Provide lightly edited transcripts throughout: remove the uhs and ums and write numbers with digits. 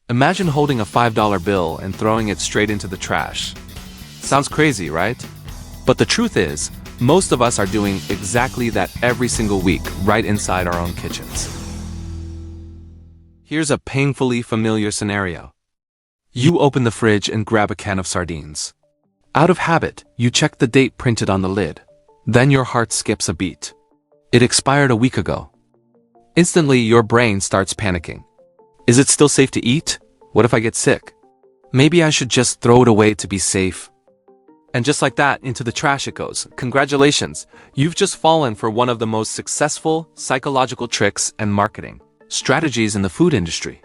Imagine holding a $5 bill and throwing it straight into the trash. Sounds crazy, right? But the truth is, most of us are doing exactly that every single week right inside our own kitchens. Here's a painfully familiar scenario. You open the fridge and grab a can of sardines. Out of habit, you check the date printed on the lid. Then your heart skips a beat. It expired a week ago. Instantly, your brain starts panicking. Is it still safe to eat? What if I get sick? Maybe I should just throw it away to be safe. And just like that, into the trash it goes. Congratulations, you've just fallen for one of the most successful psychological tricks and marketing strategies in the food industry.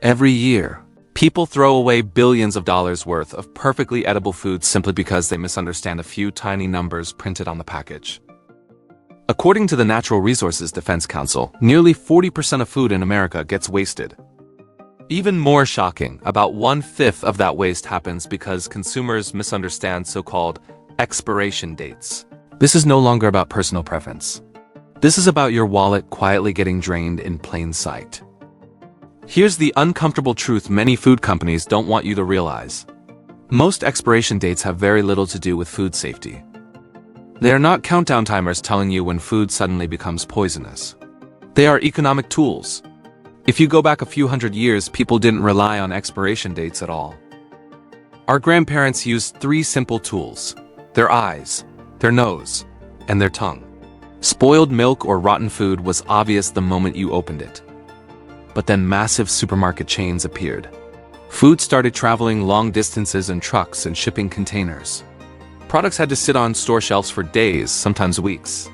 Every year, people throw away billions of dollars worth of perfectly edible foods simply because they misunderstand a few tiny numbers printed on the package. According to the Natural Resources Defense Council, nearly 40% of food in America gets wasted. Even more shocking, about 1/5 of that waste happens because consumers misunderstand so-called expiration dates. This is no longer about personal preference. This is about your wallet quietly getting drained in plain sight. Here's the uncomfortable truth many food companies don't want you to realize. Most expiration dates have very little to do with food safety. They are not countdown timers telling you when food suddenly becomes poisonous. They are economic tools. If you go back a few hundred years, people didn't rely on expiration dates at all. Our grandparents used 3 simple tools: their eyes, their nose, and their tongue. Spoiled milk or rotten food was obvious the moment you opened it. But then massive supermarket chains appeared. Food started traveling long distances in trucks and shipping containers. Products had to sit on store shelves for days, sometimes weeks.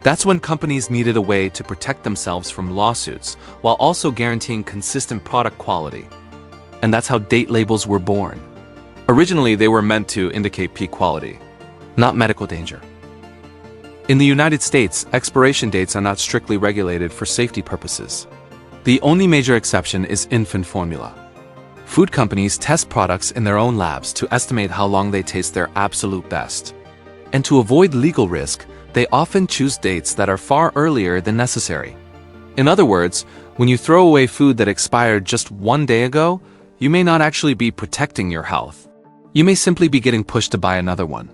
That's when companies needed a way to protect themselves from lawsuits while also guaranteeing consistent product quality. And that's how date labels were born. Originally, they were meant to indicate peak quality, not medical danger. In the United States, expiration dates are not strictly regulated for safety purposes. The only major exception is infant formula. Food companies test products in their own labs to estimate how long they taste their absolute best. And to avoid legal risk, they often choose dates that are far earlier than necessary. In other words, when you throw away food that expired just 1 day ago, you may not actually be protecting your health. You may simply be getting pushed to buy another one.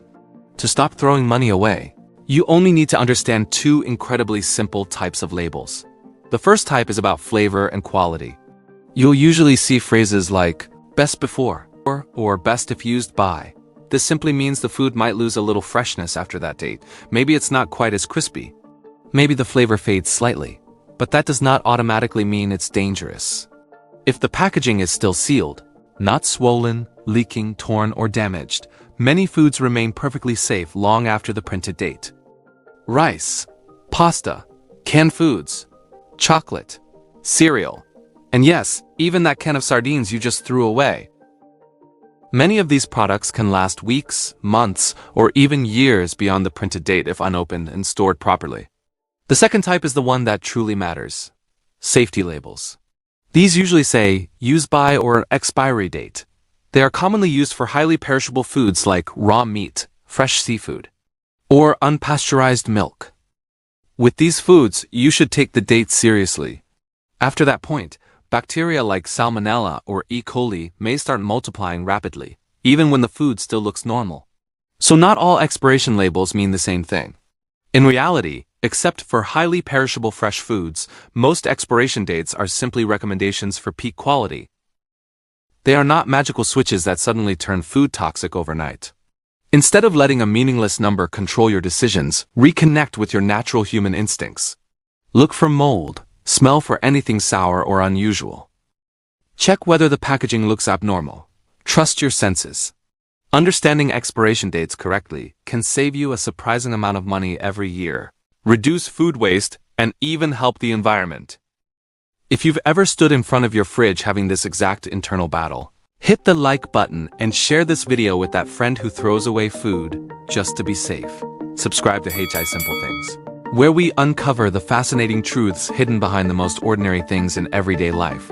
To stop throwing money away, you only need to understand 2 incredibly simple types of labels. The first type is about flavor and quality. You'll usually see phrases like best before or best if used by. This simply means the food might lose a little freshness after that date. Maybe it's not quite as crispy. Maybe the flavor fades slightly. But that does not automatically mean it's dangerous. If the packaging is still sealed, not swollen, leaking, torn, or damaged, many foods remain perfectly safe long after the printed date. Rice, pasta, canned foods, chocolate, cereal, and yes, even that can of sardines you just threw away. Many of these products can last weeks, months, or even years beyond the printed date if unopened and stored properly. The second type is the one that truly matters: safety labels. These usually say use by or expiry date. They are commonly used for highly perishable foods like raw meat, fresh seafood, or unpasteurized milk. With these foods, you should take the date seriously. After that point, bacteria like Salmonella or E. coli may start multiplying rapidly, even when the food still looks normal. So not all expiration labels mean the same thing. In reality, except for highly perishable fresh foods, most expiration dates are simply recommendations for peak quality. They are not magical switches that suddenly turn food toxic overnight. Instead of letting a meaningless number control your decisions, reconnect with your natural human instincts. Look for mold. Smell for anything sour or unusual. Check whether the packaging looks abnormal. Trust your senses. Understanding expiration dates correctly can save you a surprising amount of money every year, reduce food waste, and even help the environment. If you've ever stood in front of your fridge having this exact internal battle, hit the like button and share this video with that friend who throws away food just to be safe. Subscribe to HISimpleThings, where we uncover the fascinating truths hidden behind the most ordinary things in everyday life.